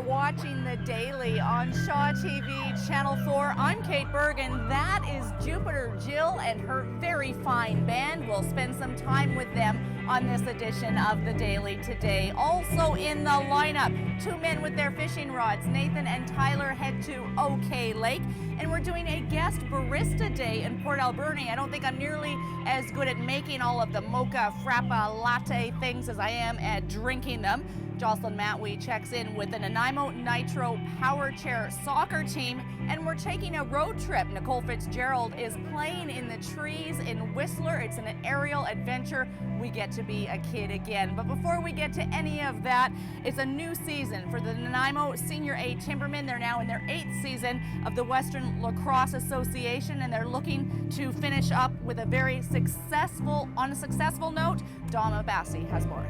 watching The Daily on Shaw TV Channel 4. I'm Kate Bergen. That is Jupiter Jill and her very fine band. We'll spend some time with them on this edition of The Daily today. Also in the lineup, two men with their fishing rods. Nathan and Tyler head to OK Lake, and we're doing a guest barista day in Port Alberni. I don't think I'm nearly as good at making all of the mocha, frappa, latte things as I am at drinking them. Jocelyn Matwee checks in with the Nanaimo Nitro Power Chair soccer team, and we're taking a road trip. Nicole Fitzgerald is playing in the trees in Whistler. It's an aerial adventure. We get to be a kid again. But before we get to any of that, it's a new season for the Nanaimo Senior A Timbermen. They're now in their 8th season of the Western Lacrosse Association, and they're looking to finish up with a very successful, on a successful note. Dom Abbasi has more.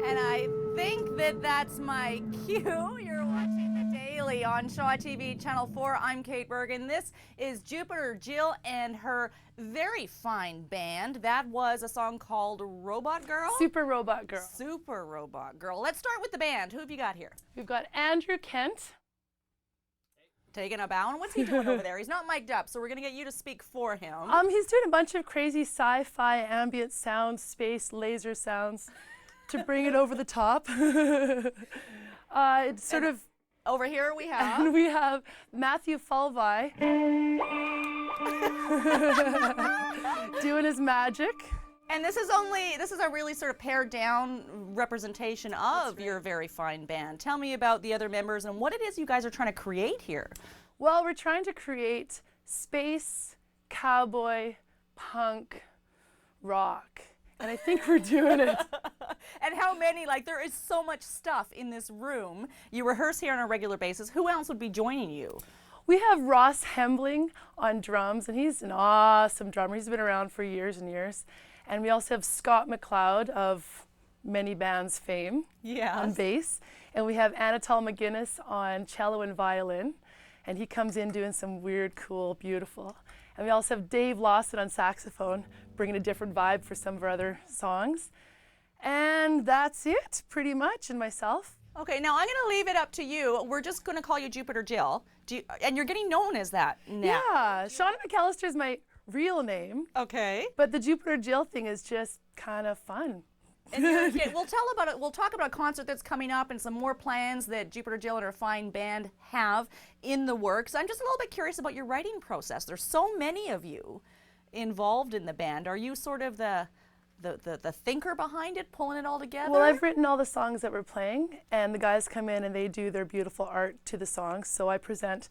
And I think that that's my cue. You're watching The Daily on Shaw TV Channel 4. I'm Kate Bergen. This is Jupiter Jill and her very fine band. That was a song called Robot Girl? Super Robot Girl. Super Robot Girl. Let's start with the band. Who have you got here? We've got Andrew Kent. Taking a bow. And what's he doing over there? He's not mic'd up, so we're going to get you to speak for him. He's doing a bunch of crazy sci-fi ambient sounds, space laser sounds to bring it over the top. It's sort of... Over here we have... And we have Matthew Falvey doing his magic. And this is a really sort of pared down representation of your very fine band. Tell me about the other members and what it is you guys are trying to create here. Well, we're trying to create space, cowboy, punk, rock. And I think we're doing it. And how many, like there is so much stuff in this room. You rehearse here on a regular basis. Who else would be joining you? We have Ross Hembling on drums, and he's an awesome drummer. He's been around for years and years. And we also have Scott McLeod of many bands fame on bass. And we have Anatole McGuinness on cello and violin. And he comes in doing some weird, cool, beautiful. And we also have Dave Lawson on saxophone, bringing a different vibe for some of our other songs. And that's it, pretty much, and myself. Okay, now I'm going to leave it up to you. We're just going to call you Jupiter Jill. And you're getting known as that now. Yeah, Shauna McAllister is my real name. Okay. But the Jupiter Jill thing is just kind of fun. And we'll talk about a concert that's coming up and some more plans that Jupiter Jill and her fine band have in the works. I'm just a little bit curious about your writing process. There's so many of you involved in the band. Are you sort of the thinker behind it, pulling it all together? Well, I've written all the songs that we're playing, and the guys come in and they do their beautiful art to the songs. So I present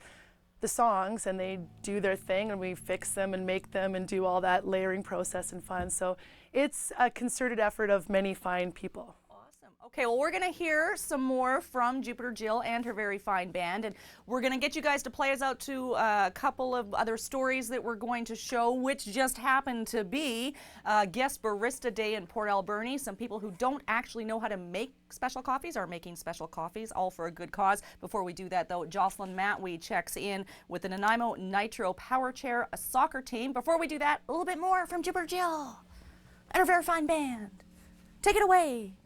the songs and they do their thing, and we fix them and make them and do all that layering process and fun. So it's a concerted effort of many fine people. Awesome. Okay, well, we're going to hear some more from Jupiter Jill and her very fine band, and we're going to get you guys to play us out to a couple of other stories that we're going to show, which just happened to be Guest Barista Day in Port Alberni. Some people who don't actually know how to make special coffees are making special coffees, all for a good cause. Before we do that, though, Jocelyn Matwee checks in with the Nanaimo Nitro Power Chair, a soccer team. Before we do that, a little bit more from Jupiter Jill and her very fine band. Take it away.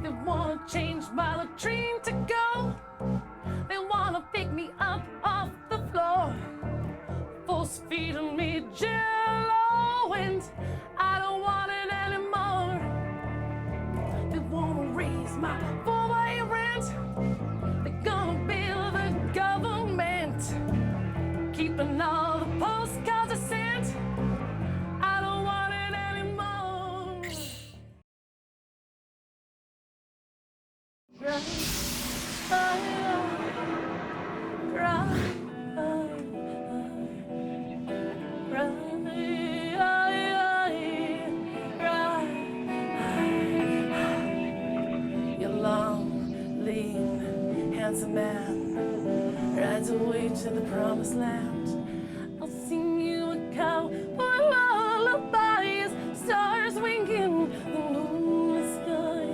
They wanna change my latrine to go. They wanna pick me my four-way rent. They're gonna bill the government, keeping all the postcards I sent. I don't want it anymore. Cry, your long, lean, handsome man rides away to the promised land. I'll sing you a cowboy lullaby as stars winking the moonlit sky.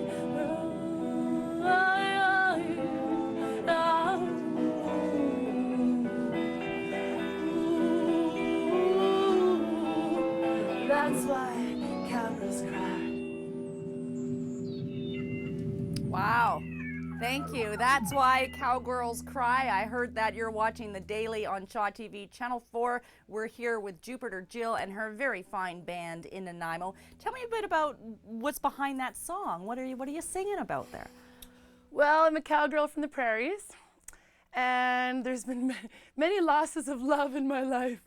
That's why cowgirls cry. Wow. Thank you. That's why cowgirls cry. I heard that. You're watching The Daily on Shaw TV Channel 4. We're here with Jupiter Jill and her very fine band in Nanaimo. Tell me a bit about what's behind that song. What are you singing about there? Well, I'm a cowgirl from the prairies, and there's been many losses of love in my life.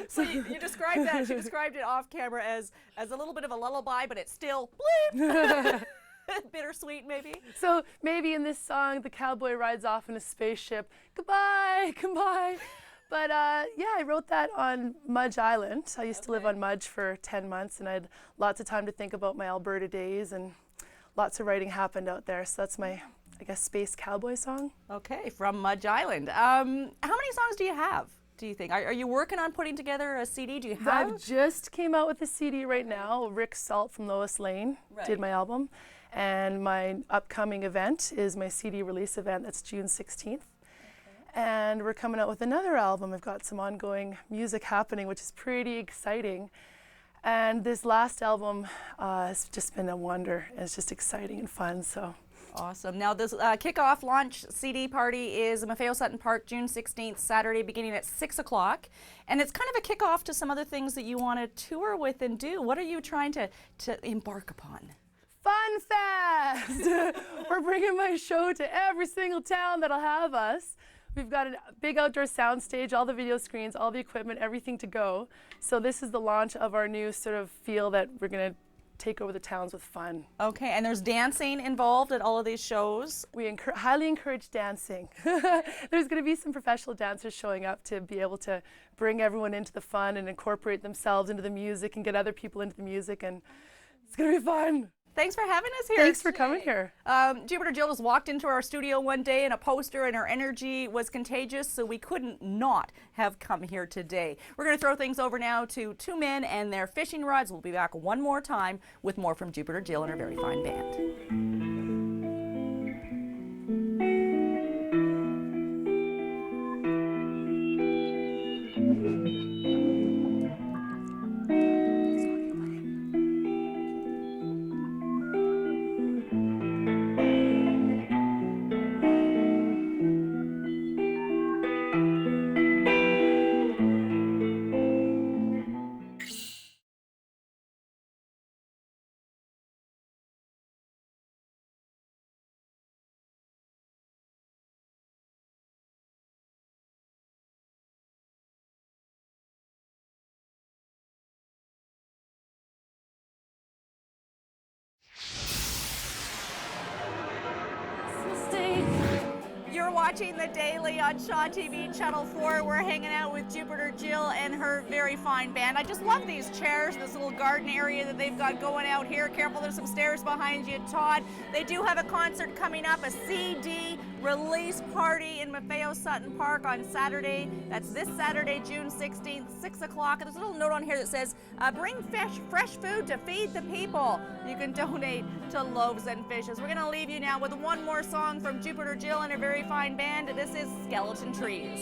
So you described that. She described it off camera as a little bit of a lullaby, but it's still bleep. Bittersweet, maybe. So maybe in this song, the cowboy rides off in a spaceship. Goodbye, goodbye. But yeah, I wrote that on Mudge Island. I used to live on Mudge for 10 months, and I had lots of time to think about my Alberta days, and lots of writing happened out there. So that's my, I guess, space cowboy song. Okay, from Mudge Island. How many songs do you have, do you think? Are you working on putting together a CD? Do you have? I've just came out with a CD right now. Rick Salt from Lois Lane did my album. And my upcoming event is my CD release event. That's June 16th. And we're coming out with another album. I've got some ongoing music happening, which is pretty exciting. And this last album has just been a wonder. It's just exciting and fun. So awesome. Now this kickoff launch CD party is in Maffeo Sutton Park, June 16th, Saturday, beginning at 6 o'clock. And it's kind of a kickoff to some other things that you want to tour with and do. What are you trying to embark upon? Fun Fest! We're bringing my show to every single town that'll have us. We've got a big outdoor sound stage, all the video screens, all the equipment, everything to go. So this is the launch of our new sort of feel that we're going to take over the towns with fun. Okay, and there's dancing involved at all of these shows? We highly encourage dancing. There's going to be some professional dancers showing up to be able to bring everyone into the fun and incorporate themselves into the music and get other people into the music, and it's going to be fun. Thanks for having us here. Thanks for coming here. Jupiter Jill just walked into our studio one day in a poster, and her energy was contagious, so we couldn't not have come here today. We're going to throw things over now to two men and their fishing rods. We'll be back one more time with more from Jupiter Jill and her very fine band. You're watching The Daily on Shaw TV Channel 4. We're hanging out with Jupiter Jill and her very fine band. I just love these chairs, this little garden area that they've got going out here. Careful, there's some stairs behind you, Todd. They do have a concert coming up, a CD release party in Maffeo Sutton Park on Saturday. That's this Saturday, June 16th, 6 o'clock. And there's a little note on here that says, bring fresh food to feed the people. You can donate to Loaves and Fishes. We're going to leave you now with one more song from Jupiter Jill and her very fine band. This is Skeleton Trees.